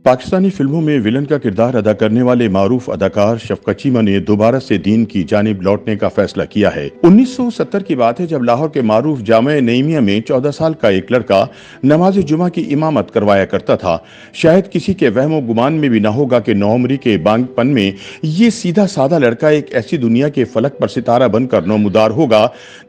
पाकिस्तानी फिल्मों में विलन का किरदार अदा करने वाले मारूफ अदाकार शफकत चीमा ने दोबारा से दीन की जानिब लौटने का फैसला किया है। 1970 की बात है जब लाहौर के मारूफ जामे नईमिया में 14 साल का एक लड़का नमाज जुमा की इमामत करवाया करता था। शायद किसी के वहमो गुमान में भी न होगा कि नौमरी के बांगपन में ये सीधा साधा लड़का एक ऐसी दुनिया के फलक पर सितारा बनकर नौमुदार होगा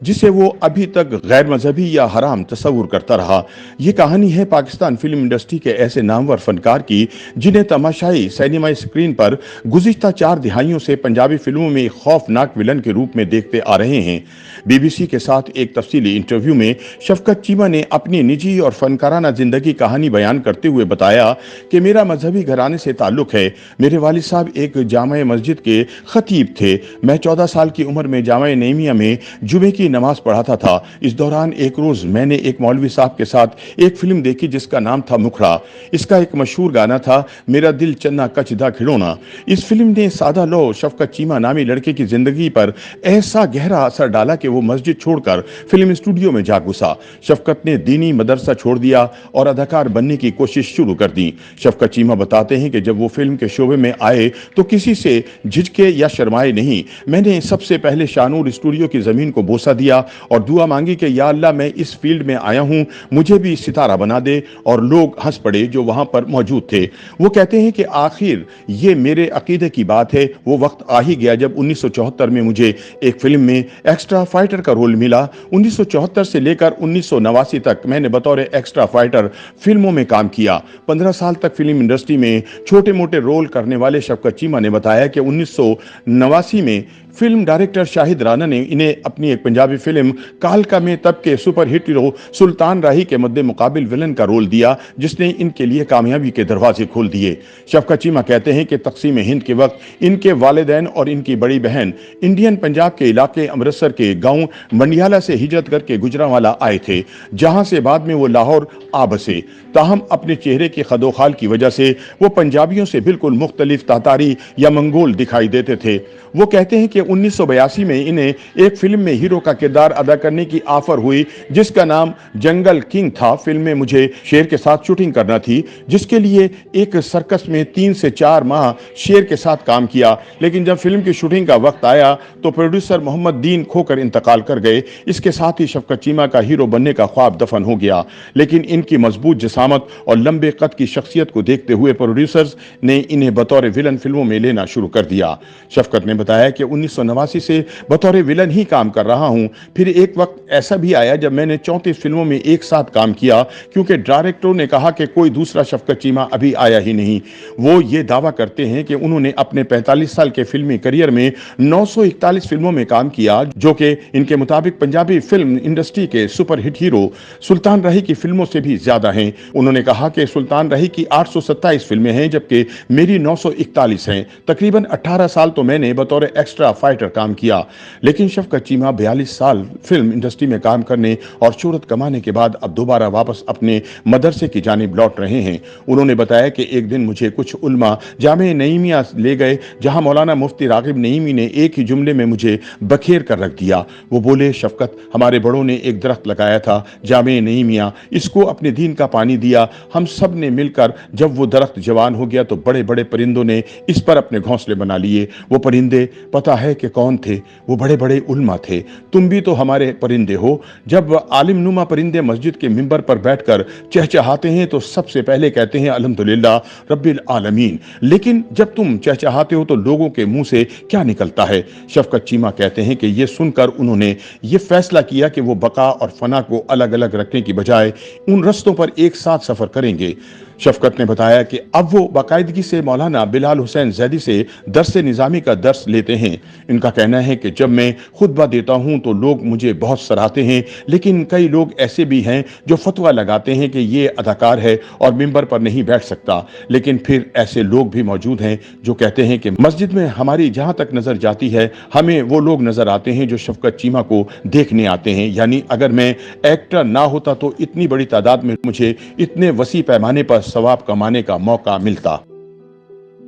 जिसे वो अभी तक गैर मजहबी या हराम तस्वुर करता रहा। ये कहानी है पाकिस्तान फिल्म इंडस्ट्री के ऐसे नामवर फनकार की जिन्हें तमाशाई सिनेमा स्क्रीन पर गुज़िश्ता 4 दिहाइयों से पंजाबी फिल्मों में एक खौफनाक विलन के रूप में देखते आ रहे हैं। बीबीसी के साथ एक तफसीली इंटरव्यू में शफकत चीमा ने अपनी निजी और फनकाराना जिंदगी कहानी बयान करते हुए बताया कि मेरा मजहबी घराने से ताल्लुक है। मेरे वालिद साहब एक जामा मस्जिद के खतीब थे। मैं 14 साल की उम्र में जामा नईमिया में जुमे की नमाज पढ़ाता था। इस दौरान एक रोज मैंने एक मौलवी साहब के साथ एक फिल्म देखी जिसका नाम था मुखड़ा। इसका एक मशहूर गाना था, मेरा दिल चन्ना कचदा खिलौना। इस फिल्म ने सादा लो शफकत चीमा नामी लड़के की जिंदगी पर ऐसा गहरा असर डाला कि वो मस्जिद छोड़कर फिल्म स्टूडियो में जा घुसा। शफकत ने दीनी मदरसा छोड़ दिया और अदाकार बनने की कोशिश शुरू कर दी। शफकत चीमा बताते हैं कि जब वो फिल्म के शोबे में आए तो किसी से झिझके या शर्माए नहीं। मैंने सबसे पहले शानूर स्टूडियो की जमीन को बोसा दिया और दुआ मांगी कि या अल्लाह, मैं इस फील्ड में आया हूं, मुझे भी सितारा बना दे। और लोग हंस पड़े जो वहां पर मौजूद थे। वो कहते हैं कि आखिर ये मेरे अकीदे की बात है। वो वक्त आ ही गया जब 1974 में मुझे एक फिल्म में एक्स्ट्रा फाइटर का रोल मिला। 1974 से लेकर 1989 तक मैंने बतौर एक्स्ट्रा फाइटर फिल्मों में काम किया। 15 साल तक फिल्म इंडस्ट्री में छोटे मोटे रोल करने वाले शफकत चीमा ने बताया कि 1989 में फिल्म डायरेक्टर शाहिद राना ने इन्हें अपनी एक पंजाबी फिल्म कालका में तब के सुपरहिट हीरो सुल्तान राही के मद्दे मुकाबिल विलन का रोल दिया, जिसने इनके लिए कामयाबी के दरवाजे खोल दिए। शफकत चीमा कहते हैं कि तकसीम हिंद के वक्त इनके वालिदैन और इनकी बड़ी बहन इंडियन पंजाब के इलाके अमृतसर के गांव मंडियाला से हिजरत करके गुजरांवाला आए थे, जहां से बाद में वो लाहौर आ बसे। ताहम अपने चेहरे के खदोखाल की वजह से वो पंजाबियों से बिल्कुल मुख्तलिफ तातारी या मंगोल दिखाई देते थे। वो कहते हैं कि 1982 में इन्हें एक फिल्म में हीरो का किरदार अदा करने की ऑफर हुई जिसका नाम जंगल किंग था। फिल्म में मुझे शेर के साथ शूटिंग करना थी, जिसके लिए एक सर्कस में 3 से 4 माह शेर के साथ काम किया। लेकिन जब फिल्म की शूटिंग का वक्त आया तो प्रोड्यूसर मोहम्मद दीन खोकर इंतकाल कर गए। इसके साथ ही शफकत चीमा का हीरो बनने का ख्वाब दफन हो गया। लेकिन इनकी मजबूत जिसामत और लंबे कद की शख्सियत को देखते हुए प्रोड्यूसर्स ने इन्हें बतौर विलन फिल्मों में लेना शुरू कर दिया। शफकत ने बताया कि 1989 से बतौर विलन ही काम कर रहा हूं। फिर एक वक्त ऐसा भी आया जब मैंने 34 फिल्मों में एक साथ काम किया, क्योंकि डायरेक्टरों ने कहा कि कोई दूसरा शफकत चीमा अभी आया ही नहीं। वो ये दावा करते हैं कि उन्होंने अपने 45 साल के फिल्मी करियर में 941 फिल्मों में काम किया, जो कि इनके मुताबिक पंजाबी फिल्म इंडस्ट्री के सुपरहिट हीरो सुल्तान राही की फिल्मों से भी ज्यादा हैं। उन्होंने कहा कि सुल्तान राही की 827 फिल्में हैं, जबकि मेरी 941 हैं। तकरीबन 18 साल तो मैंने बतौर एक्स्ट्रा फाइटर काम किया। लेकिन शफकत चीमा 42 साल फिल्म इंडस्ट्री में काम करने और शोहरत कमाने के बाद अब दोबारा वापस अपने मदरसे की जानिब लौट रहे हैं। उन्होंने बताया कि एक दिन मुझे कुछ उलमा जामे नईमिया ले गए, जहां मौलाना मुफ्ती रागिब नईमी ने एक ही जुमले में मुझे बखेर कर रख दिया। वो बोले, शफकत, हमारे बड़ों ने एक दरख्त लगाया था जामे नईमिया, इसको अपने दीन का पानी दिया। हम सब ने मिलकर जब वो दरख्त जवान हो गया तो बड़े बड़े परिंदों ने इस पर अपने घोंसले बना लिए। वो परिंदे पता है कि कौन थे? वो बड़े बड़े उलमा थे। तुम भी तो हमारे परिंदे हो। जब आलिम नुमा परिंदे मस्जिद के मिंबर पर बैठकर चहचहाते हैं तो सबसे पहले कहते हैं अल्हम्दुलिल्लाह रब्बिल आलमीन। लेकिन जब तुम चहचहाते हो तो लोगों के मुंह से क्या निकलता है? शफकत चीमा कहते हैं कि यह सुनकर उन्होंने ये फैसला किया कि वो बका और फना को अलग अलग रखने की बजाय उन रस्तों पर एक साथ सफर करेंगे। शफकत ने बताया कि अब वो बाकायदगी से मौलाना बिलाल हुसैन जैदी से दर्स निज़ामी का दर्स लेते हैं। इनका कहना है कि जब मैं खुतबा देता हूं तो लोग मुझे बहुत सराहते हैं, लेकिन कई लोग ऐसे भी हैं जो फतवा लगाते हैं कि ये अदाकार है और मिंबर पर नहीं बैठ सकता। लेकिन फिर ऐसे लोग भी मौजूद हैं जो कहते हैं कि मस्जिद में हमारी जहां तक नजर जाती है हमें वो लोग नजर आते हैं जो शफकत चीमा को देखने आते हैं। यानी अगर मैं एक्टर ना होता तो इतनी बड़ी तादाद में मुझे इतने वसी पैमाने पर सवाब कमाने का मौका मिलता।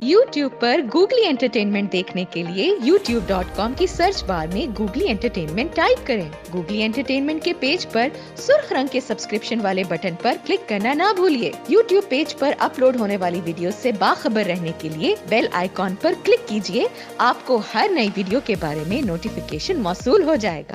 YouTube पर गूगली एंटरटेनमेंट देखने के लिए youtube.com की सर्च बार में गूगली एंटरटेनमेंट टाइप करें। गूगली एंटरटेनमेंट के पेज पर सुर्ख रंग के सब्सक्रिप्शन वाले बटन पर क्लिक करना ना भूलिए। YouTube पेज पर अपलोड होने वाली वीडियो से बाखबर रहने के लिए बेल आइकॉन पर क्लिक कीजिए। आपको हर नई वीडियो के बारे में नोटिफिकेशन मौसूल हो जाएगा।